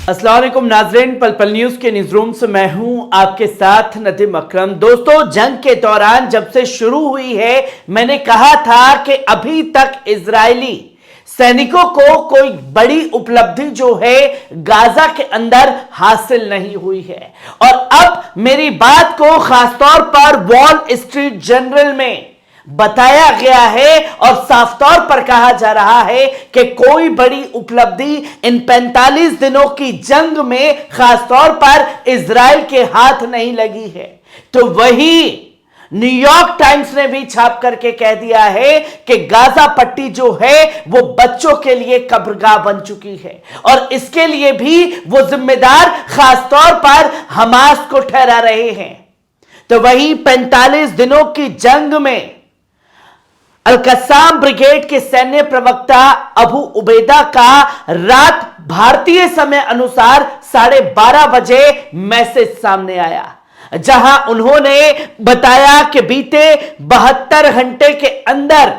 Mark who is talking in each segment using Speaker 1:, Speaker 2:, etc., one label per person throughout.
Speaker 1: अस्सलाम वालेकुम नाज़रीन, पल पल न्यूज के न्यूज रूम से मैं हूं आपके साथ नदीम अकरम। दोस्तों, जंग के दौरान जब से शुरू हुई है, मैंने कहा था कि अभी तक इजरायली सैनिकों को कोई बड़ी उपलब्धि जो है गाजा के अंदर हासिल नहीं हुई है। और अब मेरी बात को खासतौर पर वॉल स्ट्रीट जर्नल में बताया गया है और साफ तौर पर कहा जा रहा है कि कोई बड़ी उपलब्धि इन 45 दिनों की जंग में खासतौर पर इजराइल के हाथ नहीं लगी है। तो वही न्यूयॉर्क टाइम्स ने भी छाप करके कह दिया है कि गाजा पट्टी जो है वो बच्चों के लिए कब्रगाह बन चुकी है और इसके लिए भी वो जिम्मेदार खासतौर पर हमास को ठहरा रहे हैं। तो वही 45 दिनों की जंग में अल-कस्साम ब्रिगेड के सैन्य प्रवक्ता अबू उबैदा का रात भारतीय समय अनुसार 12:30 बजे मैसेज सामने आया, जहां उन्होंने बताया कि बीते 72 घंटे के अंदर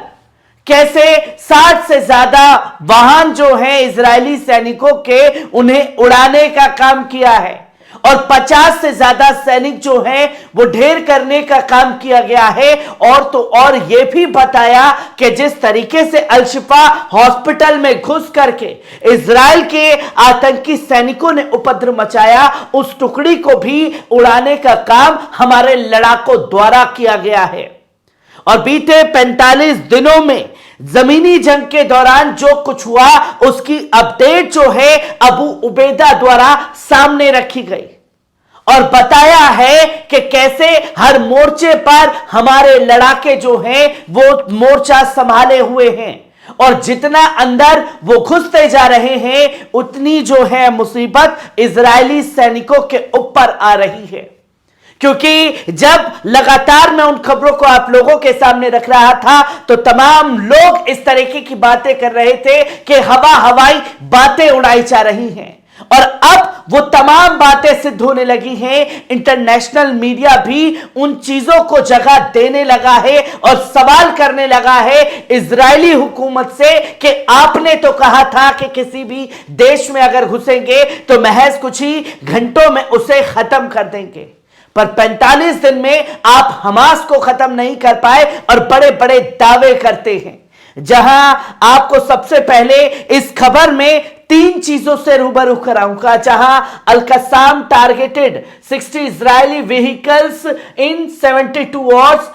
Speaker 1: कैसे 60 से ज्यादा वाहन जो हैं इजरायली सैनिकों के उन्हें उड़ाने का काम किया है और 50 से ज्यादा सैनिक जो हैं वो ढेर करने का काम किया गया है। और तो और ये भी बताया कि जिस तरीके से अल-शिफा हॉस्पिटल में घुस करके इजराइल के आतंकी सैनिकों ने उपद्रव मचाया, उस टुकड़ी को भी उड़ाने का काम हमारे लड़ाकों द्वारा किया गया है। और बीते 45 दिनों में जमीनी जंग के दौरान जो कुछ हुआ उसकी अपडेट जो है अबू उबैदा द्वारा सामने रखी गई और बताया है कि कैसे हर मोर्चे पर हमारे लड़ाके जो हैं वो मोर्चा संभाले हुए हैं और जितना अंदर वो घुसते जा रहे हैं उतनी जो है मुसीबत इजरायली सैनिकों के ऊपर आ रही है। क्योंकि जब लगातार मैं उन खबरों को आप लोगों के सामने रख रहा था तो तमाम लोग इस तरीके की बातें कर रहे थे कि हवाई बातें उड़ाई जा रही हैं और अब वो तमाम बातें सिद्ध होने लगी हैं। इंटरनेशनल मीडिया भी उन चीजों को जगह देने लगा है और सवाल करने लगा है इजरायली हुकूमत से कि आपने तो कहा था कि किसी भी देश में अगर घुसेंगे तो महज कुछ ही घंटों में उसे खत्म कर देंगे, पर 45 दिन में आप हमास को खत्म नहीं कर पाए और बड़े बड़े दावे करते हैं। जहां आपको सबसे पहले इस खबर में 3 चीजों से रूबरू कराऊंगा, जहां Al Qassam targeted 60 Israeli vehicles in 72 hours.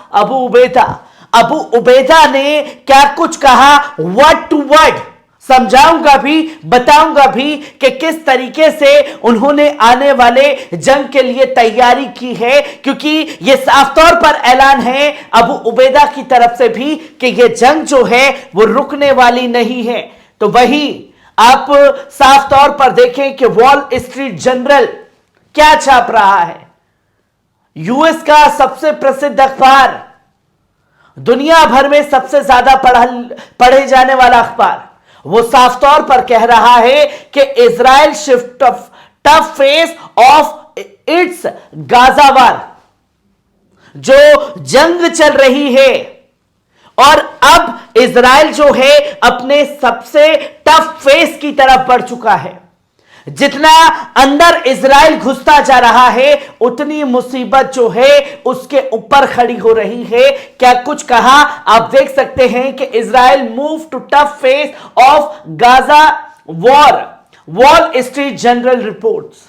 Speaker 1: Abu Ubaida ने क्या कुछ कहा, वर्ड टू वर्ड समझाऊंगा भी, बताऊंगा भी कि किस तरीके से उन्होंने आने वाले जंग के लिए तैयारी की है, क्योंकि यह साफ तौर पर ऐलान है अबू उबैदा की तरफ से भी कि यह जंग जो है वो रुकने वाली नहीं है। तो वही आप साफ तौर पर देखें कि वॉल स्ट्रीट जर्नल क्या छाप रहा है। यूएस का सबसे प्रसिद्ध अखबार, दुनिया भर में सबसे ज्यादा पढ़े जाने वाला अखबार, वो साफ तौर पर कह रहा है कि Israel shift tough face of its Gaza war. जो जंग चल रही है और अब इजराइल जो है अपने सबसे टफ फेस की तरफ बढ़ चुका है। जितना अंदर इजराइल घुसता जा रहा है उतनी मुसीबत जो है उसके ऊपर खड़ी हो रही है। क्या कुछ कहा आप देख सकते हैं कि Israel move to tough face of Gaza war, Wall Street Journal reports.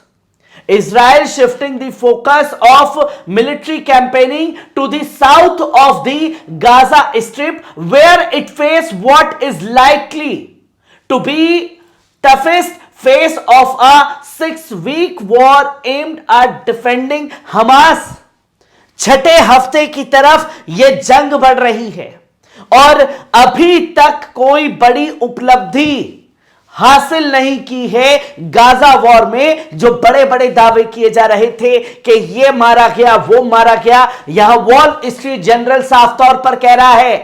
Speaker 1: Israel shifting the focus of military campaigning to the south of the Gaza Strip, where it faces what is likely to be toughest phase of a 6-week war aimed at defending Hamas। छठे हफ्ते की तरफ यह जंग बढ़ रही है और अभी तक कोई बड़ी उपलब्धि हासिल नहीं की है गाजा वॉर में। जो बड़े बड़े दावे किए जा रहे थे कि ये मारा गया, वो मारा गया, यहां वॉल स्ट्रीट जर्नल साफ तौर पर कह रहा है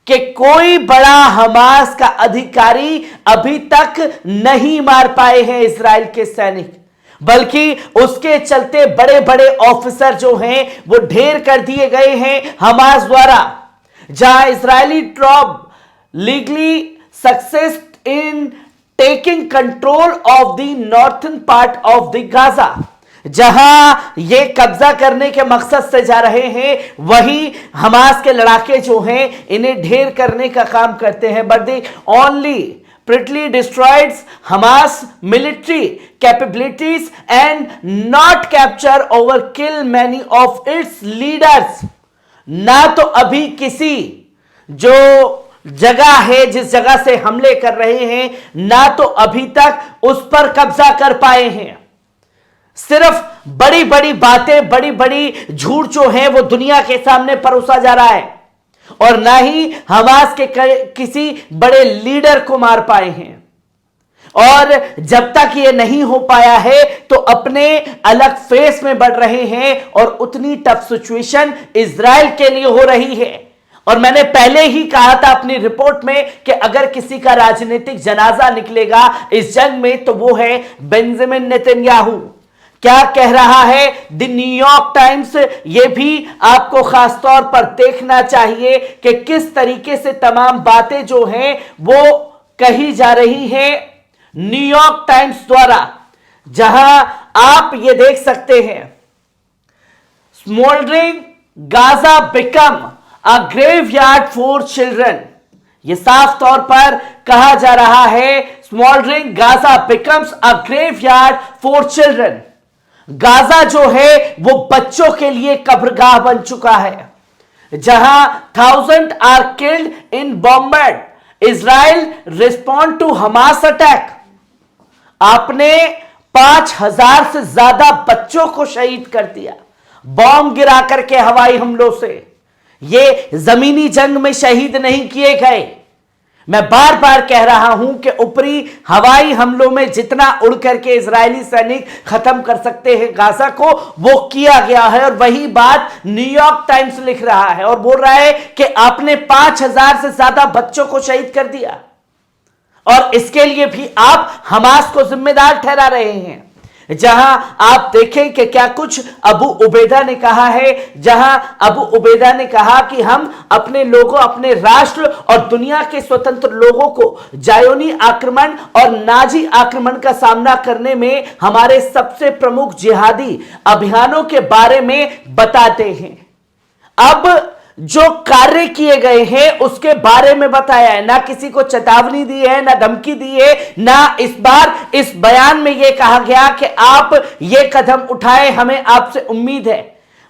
Speaker 1: कि कोई बड़ा हमास का अधिकारी अभी तक नहीं मार पाए हैं इजराइल के सैनिक, बल्कि उसके चलते बड़े बड़े ऑफिसर जो हैं वो ढेर कर दिए गए हैं हमास द्वारा। जहां Israeli troop legally success in taking control of the northern part of the Gaza. जहां ये कब्जा करने के मकसद से जा रहे हैं, वहीं हमास के लड़ाके जो हैं इन्हें ढेर करने का काम करते हैं। But they only prettily destroys Hamas military capabilities and not capture or kill many of its leaders। ना तो अभी किसी जो जगह है जिस जगह से हमले कर रहे हैं, ना तो अभी तक उस पर कब्जा कर पाए हैं। सिर्फ बड़ी बड़ी बातें, बड़ी बड़ी झूठ जो है वो दुनिया के सामने परोसा जा रहा है, और ना ही हमास के किसी बड़े लीडर को मार पाए हैं। और जब तक ये नहीं हो पाया है तो अपने अलग फेस में बढ़ रहे हैं, और उतनी टफ सिचुएशन इजराइल के लिए हो रही है। और मैंने पहले ही कहा था अपनी रिपोर्ट में कि अगर किसी का राजनीतिक जनाजा निकलेगा इस जंग में तो वो है बेंजामिन नेतन्याहू। क्या कह रहा है द न्यूयॉर्क टाइम्स, ये भी आपको खासतौर पर देखना चाहिए कि किस तरीके से तमाम बातें जो हैं वो कही जा रही हैं न्यूयॉर्क टाइम्स द्वारा, जहां आप ये देख सकते हैं smouldering Gaza become a graveyard for children. ये साफ तौर पर कहा जा रहा है smouldering Gaza becomes a graveyard for children. Gaza जो है वो बच्चों के लिए कब्रगाह बन चुका है, जहां 1000 are killed in bombed, Israel respond to Hamas attack. आपने 5000 से ज्यादा बच्चों को शहीद कर दिया बॉम्ब गिरा करके हवाई हमलों से। ये जमीनी जंग में शहीद नहीं किए गए। मैं बार बार कह रहा हूं कि ऊपरी हवाई हमलों में जितना उड़ करके इजरायली सैनिक खत्म कर सकते हैं गाजा को, वो किया गया है। और वही बात न्यूयॉर्क टाइम्स लिख रहा है और बोल रहा है कि आपने 5000 से ज्यादा बच्चों को शहीद कर दिया, और इसके लिए भी आप हमास को जिम्मेदार ठहरा रहे हैं। जहां आप देखें कि क्या कुछ अबू उबैदा ने कहा है, जहां अबू उबैदा ने कहा कि हम अपने लोगों, अपने राष्ट्र और दुनिया के स्वतंत्र लोगों को जायोनी आक्रमण और नाजी आक्रमण का सामना करने में हमारे सबसे प्रमुख जिहादी अभियानों के बारे में बताते हैं। अब जो कार्य किए गए हैं उसके बारे में बताया है, ना किसी को चेतावनी दी है, ना धमकी दी है, ना इस बार इस बयान में यह कहा गया कि आप ये कदम उठाए, हमें आपसे उम्मीद है,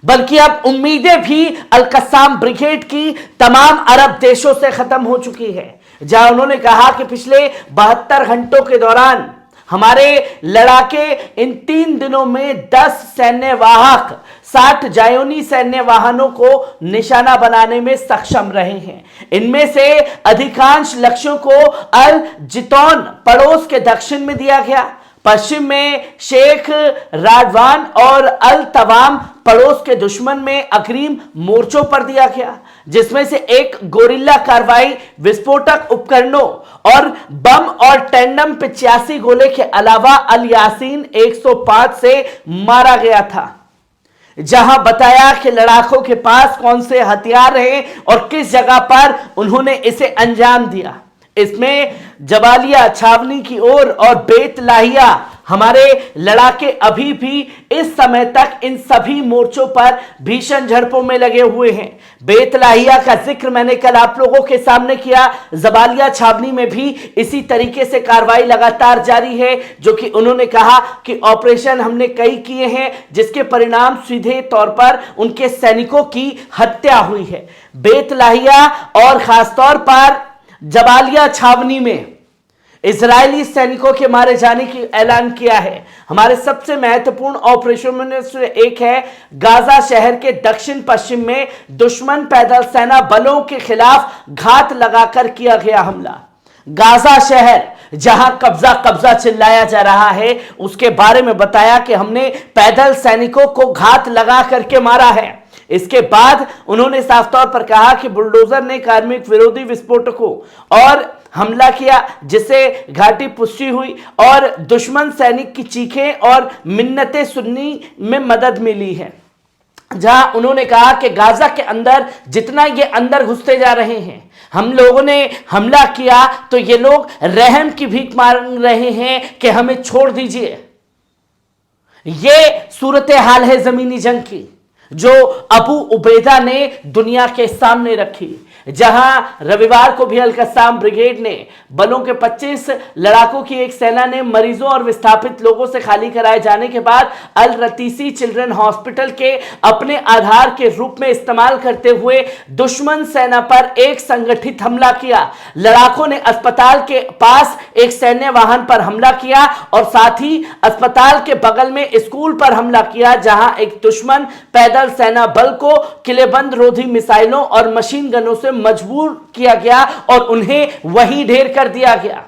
Speaker 1: बल्कि अब उम्मीदें भी अल-कस्साम ब्रिगेड की तमाम अरब देशों से खत्म हो चुकी है। जहां उन्होंने कहा कि पिछले 72 घंटों के दौरान हमारे लड़ाके इन 3 दिनों में 10 सैन्य वाहक, 60 जायोनी सैन्य वाहनों को निशाना बनाने में सक्षम रहे हैं। इनमें से अधिकांश लक्ष्यों को अल जितौन पड़ोस के दक्षिण में दिया गया, पश्चिम में शेख राडवान और अल तवाम पड़ोस के दुश्मन में अग्रिम मोर्चों पर दिया गया, जिसमें से एक गोरिल्ला कार्रवाई, विस्फोटक उपकरणों और बम और टैंडम 85 गोले के अलावा अल यासीन 105 से मारा गया था। जहां बताया कि लड़ाकों के पास कौन से हथियार हैं और किस जगह पर उन्होंने इसे अंजाम दिया। इसमें जबालिया छावनी की ओर और बेत लाहिया हमारे लड़ाके अभी भी इस समय तक इन सभी मोर्चों पर भीषण झड़पों में लगे हुए हैं। बेत लाहिया का जिक्र मैंने कल आप लोगों के सामने किया। जबालिया छावनी में भी इसी तरीके से कार्रवाई लगातार जारी है, जो कि उन्होंने कहा कि ऑपरेशन हमने कई किए हैं जिसके परिणाम सीधे तौर पर उनके सैनिकों की हत्या हुई है। बेत लाहिया और खासतौर पर जबालिया छावनी में इजरायली सैनिकों के मारे जाने की ऐलान किया है। हमारे सबसे महत्वपूर्ण ऑपरेशन में से एक है गाजा शहर के दक्षिण पश्चिम में दुश्मन पैदल सेना बलों के खिलाफ घात लगाकर किया गया हमला। गाजा शहर जहां कब्जा कब्जा चिल्लाया जा रहा है, उसके बारे में बताया कि हमने पैदल सैनिकों को घात लगा करके मारा है। इसके बाद उन्होंने साफ तौर पर कहा कि बुलडोजर ने कार्मिक विरोधी विस्फोटकों और हमला किया, जिससे घाटी पुष्टि हुई और दुश्मन सैनिक की चीखें और मिन्नतें सुनने में मदद मिली है। जहां उन्होंने कहा कि गाजा के अंदर जितना ये अंदर घुसते जा रहे हैं, हम लोगों ने हमला किया तो ये लोग रहम की भीख मांग रहे हैं कि हमें छोड़ दीजिए। ये सूरत हाल है जमीनी जंग की, जो अबू उबैदा ने दुनिया के सामने रखी, जहां रविवार को भी अल-कस्साम ब्रिगेड ने बलों के 25 लड़ाकों की एक सेना ने मरीजों और विस्थापित लोगों से खाली कराए जाने के बाद अल रतीसी चिल्ड्रन हॉस्पिटल के अपने आधार के रूप में इस्तेमाल करते हुए दुश्मन सेना पर एक संगठित हमला किया। लड़ाकों ने अस्पताल के पास एक सैन्य वाहन पर हमला किया और साथ ही अस्पताल के बगल में स्कूल पर हमला किया, जहां एक दुश्मन पैदल सेना बल को किलेबंद रोधी मिसाइलों और मशीन गनों से मजबूर किया गया और उन्हें वहीं ढेर कर दिया गया।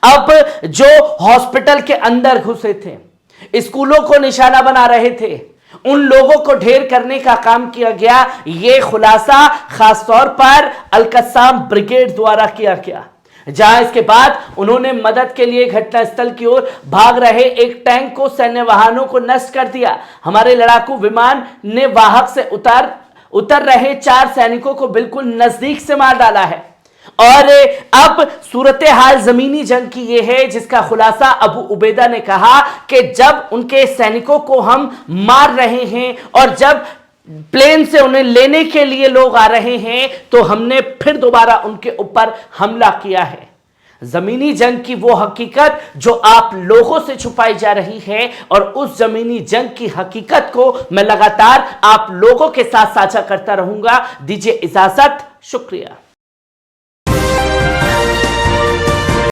Speaker 1: अब जो हॉस्पिटल के अंदर घुसे थे, स्कूलों को निशाना बना रहे थे, उन लोगों को ढेर करने का काम किया गया। यह खुलासा खासतौर पर अल-कस्साम ब्रिगेड द्वारा किया गया, जहां इसके बाद उन्होंने मदद के लिए घटनास्थल की ओर भाग रहे एक टैंक को, सैन्य वाहनों को नष्ट कर दिया। हमारे लड़ाकू विमान ने वाहक से उतर रहे 4 सैनिकों को बिल्कुल नजदीक से मार डाला है। और अब सूरत हाल जमीनी जंग की यह है, जिसका खुलासा अबू उबैदा ने कहा कि जब उनके सैनिकों को हम मार रहे हैं और जब प्लेन से उन्हें लेने के लिए लोग आ रहे हैं, तो हमने फिर दोबारा उनके ऊपर हमला किया है। जमीनी जंग की वो हकीकत जो आप लोगों से छुपाई जा रही है, और उस जमीनी जंग की हकीकत को मैं लगातार आप लोगों के साथ साझा करता रहूंगा। दीजिए इजाजत, शुक्रिया।